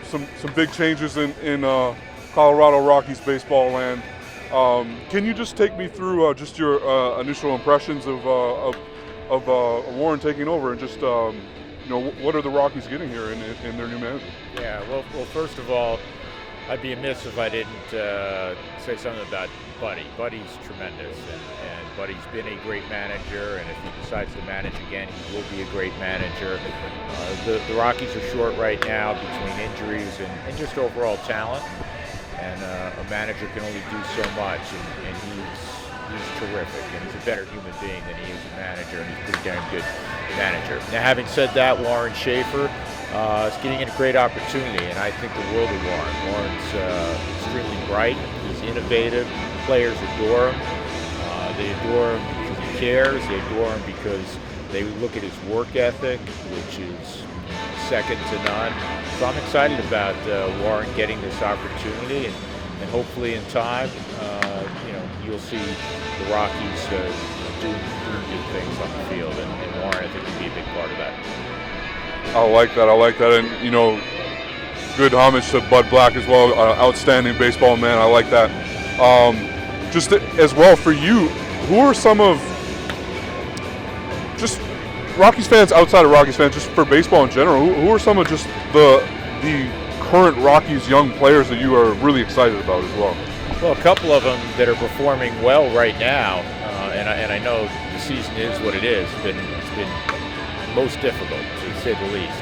some big changes in Colorado Rockies baseball land. Can you just take me through just your initial impressions of Warren taking over, and just what are the Rockies getting here in their new manager? Yeah, well, first of all, I'd be amiss if I didn't say something about Buddy. Buddy's tremendous, and Buddy's been a great manager, and if he decides to manage again, he will be a great manager. The Rockies are short right now between injuries and just overall talent, and a manager can only do so much, and he's terrific, and he's a better human being than he is a manager, and he's a pretty damn good manager. Now, having said that, Warren Schaefer is getting a great opportunity, and I think the world of Warren. Warren's extremely bright. He's innovative. Players adore him. They adore him because he cares. They adore him because they look at his work ethic, which is second to none. So I'm excited about Warren getting this opportunity, and hopefully in time, you'll see the Rockies doing good things on the field, and Warren, I think, will be a big part of that. I like that, and good homage to Bud Black as well. Outstanding baseball man. I like that. Just as well for you, who are some of just Rockies fans outside of Rockies fans, just for baseball in general? Who are some of just the current Rockies young players that you are really excited about as well? Well, a couple of them that are performing well right now, and I know the season is what it is. It's been most difficult, to say the least.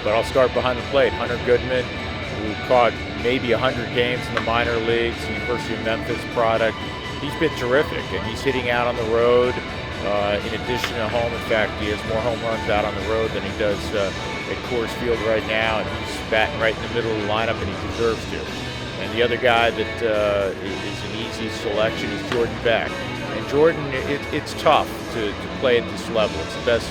But I'll start behind the plate. Hunter Goodman, who caught maybe 100 games in the minor leagues, University of Memphis product. He's been terrific, and he's hitting out on the road in addition to home. In fact, he has more home runs out on the road than he does at Coors Field right now, and he's batting right in the middle of the lineup, and he deserves to. And the other guy that is an easy selection is Jordan Beck. And Jordan, it's tough to play at this level. It's the best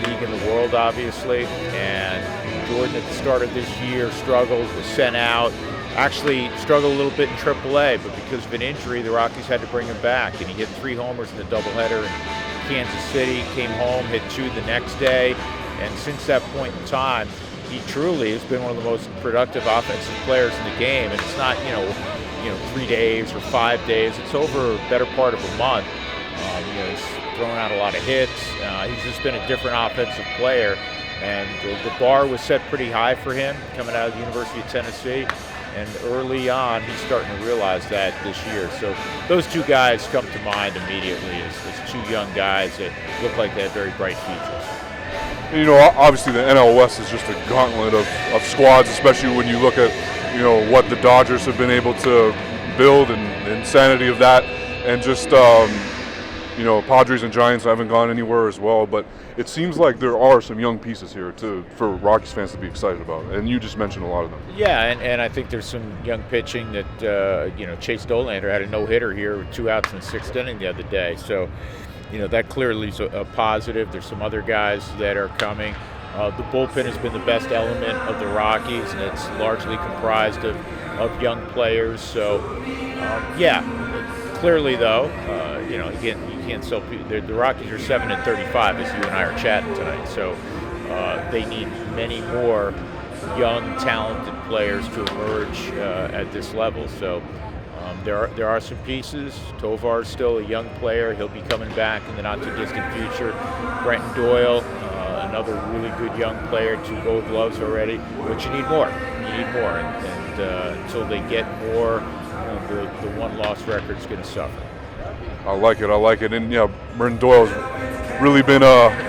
league in the world, obviously. And Jordan, at the start of this year, struggled, was sent out. Actually struggled a little bit in AAA, but because of an injury, the Rockies had to bring him back. And he hit 3 homers in the doubleheader in Kansas City, came home, hit 2 the next day. And since that point in time, he truly has been one of the most productive offensive players in the game. And it's not, 3 days or 5 days. It's over a better part of a month. He's thrown out a lot of hits. He's just been a different offensive player. And the bar was set pretty high for him coming out of the University of Tennessee. And early on, he's starting to realize that this year. So those 2 guys come to mind immediately as 2 young guys that look like they have very bright futures. And, obviously the NL West is just a gauntlet of squads, especially when you look at, what the Dodgers have been able to build and the insanity of that. And just, Padres and Giants haven't gone anywhere as well. But it seems like there are some young pieces here for Rockies fans to be excited about. And you just mentioned a lot of them. Yeah, and I think there's some young pitching that, Chase Dolander had a no-hitter here with 2 outs in the 6th inning the other day. So, that clearly is a positive. There's some other guys that are coming. The bullpen has been the best element of the Rockies, and it's largely comprised of young players. So, clearly though, again, you can't sell people. The Rockies are 7-35, as you and I are chatting tonight. So they need many more young, talented players to emerge at this level. So there are some pieces. Tovar's still a young player. He'll be coming back in the not-too-distant future. Brenton Doyle, another really good young player, 2 Gold Gloves already. But you need more. And until they get more, the one-loss record is going to suffer. I like it. And, Brenton Doyle's really been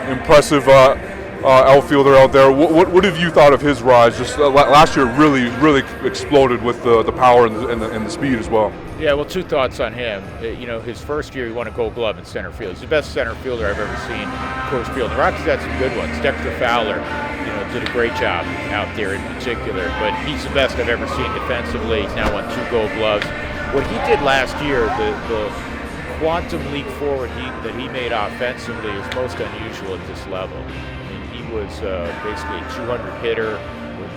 impressive outfielder out there. What have you thought of his rise? Just last year really exploded with the power and the speed as well. Yeah, well, 2 thoughts on him. His first year he won a Gold Glove in center field. He's the best center fielder I've ever seen at Coors Field. The Rockies had some good ones. Dexter Fowler, did a great job out there in particular. But he's the best I've ever seen defensively. He's now won 2 Gold Gloves. What he did last year, the quantum leap forward that he made offensively is most unusual at this level. I mean, he was basically a 200 hitter with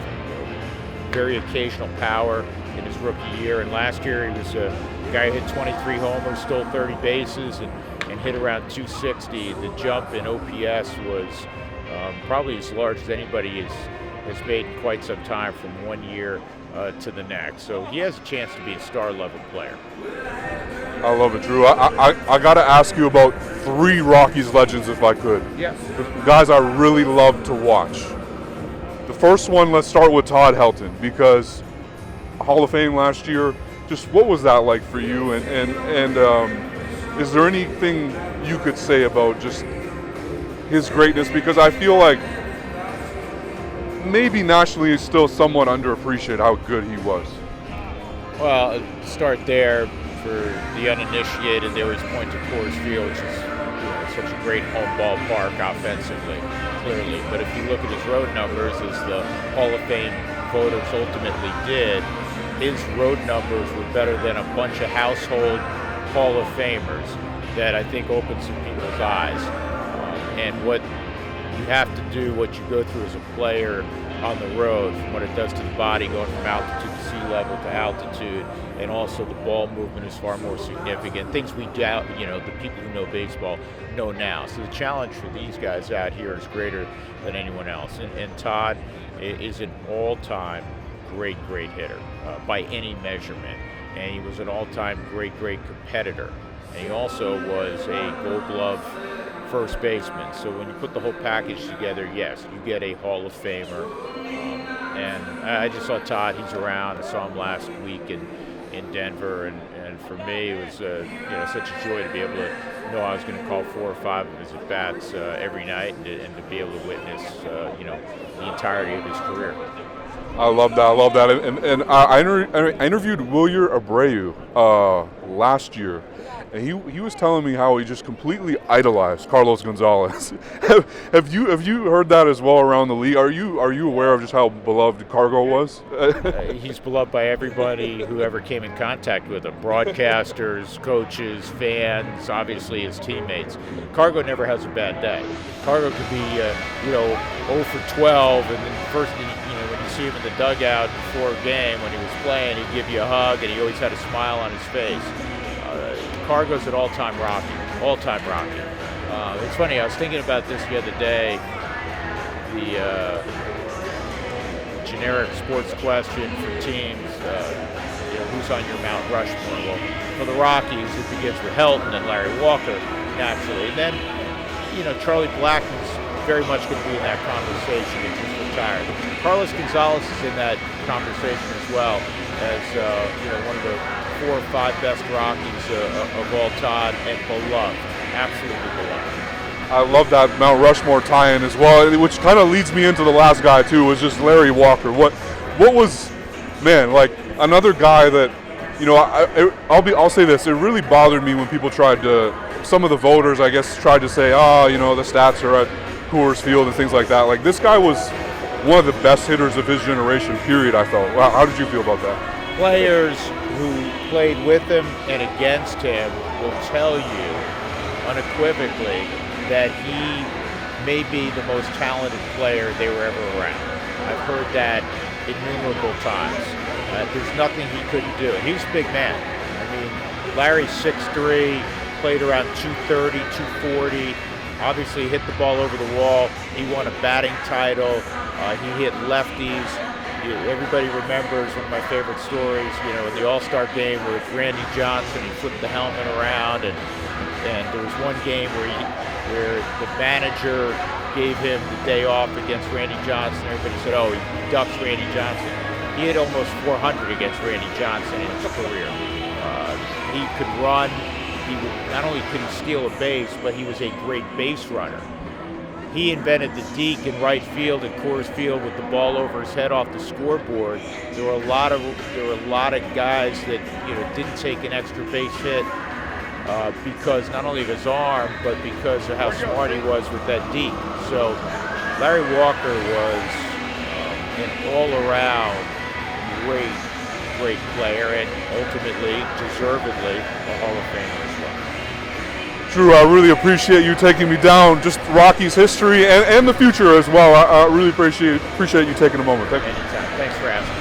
very occasional power in his rookie year. And last year he was a guy who hit 23 homers, stole 30 bases, and hit around 260. The jump in OPS was probably as large as anybody has made in quite some time from one year to the next. So he has a chance to be a star-level player. I love it, Drew. I got to ask you about 3 Rockies legends, if I could. Yes. The guys I really love to watch. The first one, let's start with Todd Helton, because Hall of Fame last year. Just what was that like for you? And is there anything you could say about just his greatness? Because I feel like maybe nationally he's still somewhat underappreciated how good he was. Well, start there. For the uninitiated, they always point to Coors Field, which is such a great home ballpark offensively, clearly. But if you look at his road numbers, as the Hall of Fame voters ultimately did, his road numbers were better than a bunch of household Hall of Famers. That I think opened some people's eyes. And what you have to do, what you go through as a player on the road, from what it does to the body, going from altitude to sea level to altitude, and also the ball movement is far more significant. Things we doubt, the people who know baseball know now. So the challenge for these guys out here is greater than anyone else. And Todd is an all-time great hitter by any measurement. And he was an all-time great competitor. And he also was a Gold Glove first baseman. So when you put the whole package together, yes, you get a Hall of Famer. And I just saw Todd. He's around. I saw him last week in Denver, and for me it was such a joy to be able to know I was going to call 4 or 5 of his at bats every night, and to be able to witness the entirety of his career. I love that. And I interviewed Wilyer Abreu last year, and he was telling me how he just completely idolized Carlos Gonzalez. Have you heard that as well around the league? Are you aware of just how beloved Cargo was? He's beloved by everybody who ever came in contact with him: broadcasters, coaches, fans, obviously his teammates. Cargo never has a bad day. Cargo could be 0 for 12, and then first when you see him in the dugout before a game when he was playing, he'd give you a hug, and he always had a smile on his face. Cargo's an all-time Rocky. It's funny, I was thinking about this the other day, the generic sports question for teams, who's on your Mount Rushmore? Well, for the Rockies, it begins with Helton and Larry Walker, naturally. And then, Charlie Blackmon's very much going to be in that conversation. He just retired. Carlos Gonzalez is in that conversation as well as, one of the 4 or 5 best Rockies of all time, and beloved, absolutely beloved. I love that Mount Rushmore tie-in as well, which kind of leads me into the last guy too, was just Larry Walker. What was, man, like another guy that, I'll say this, it really bothered me when people tried to, some of the voters, I guess, tried to say, the stats are at Coors Field and things like that. Like, this guy was one of the best hitters of his generation, period, I felt. Wow, how did you feel about that? Players who played with him and against him will tell you unequivocally that he may be the most talented player they were ever around. I've heard that innumerable times. There's nothing he couldn't do. He was a big man. I mean, Larry's 6'3", played around 230, 240, obviously hit the ball over the wall. He won a batting title. He hit lefties. Everybody remembers one of my favorite stories, in the All-Star game with Randy Johnson. He flipped the helmet around, and there was one game where the manager gave him the day off against Randy Johnson. Everybody said, he ducks Randy Johnson. He hit almost 400 against Randy Johnson in his career. He could run. Not only could he steal a base, but he was a great base runner. He invented the deke in right field at Coors Field with the ball over his head off the scoreboard. There were a lot of guys that didn't take an extra base hit because not only of his arm, but because of how smart he was with that deke. So Larry Walker was an all-around great player, and ultimately, deservedly, a Hall of Famer as well. Drew, I really appreciate you taking me down just Rockies history and the future as well. I really appreciate you taking a moment. Thank you. Anytime. Thanks for asking.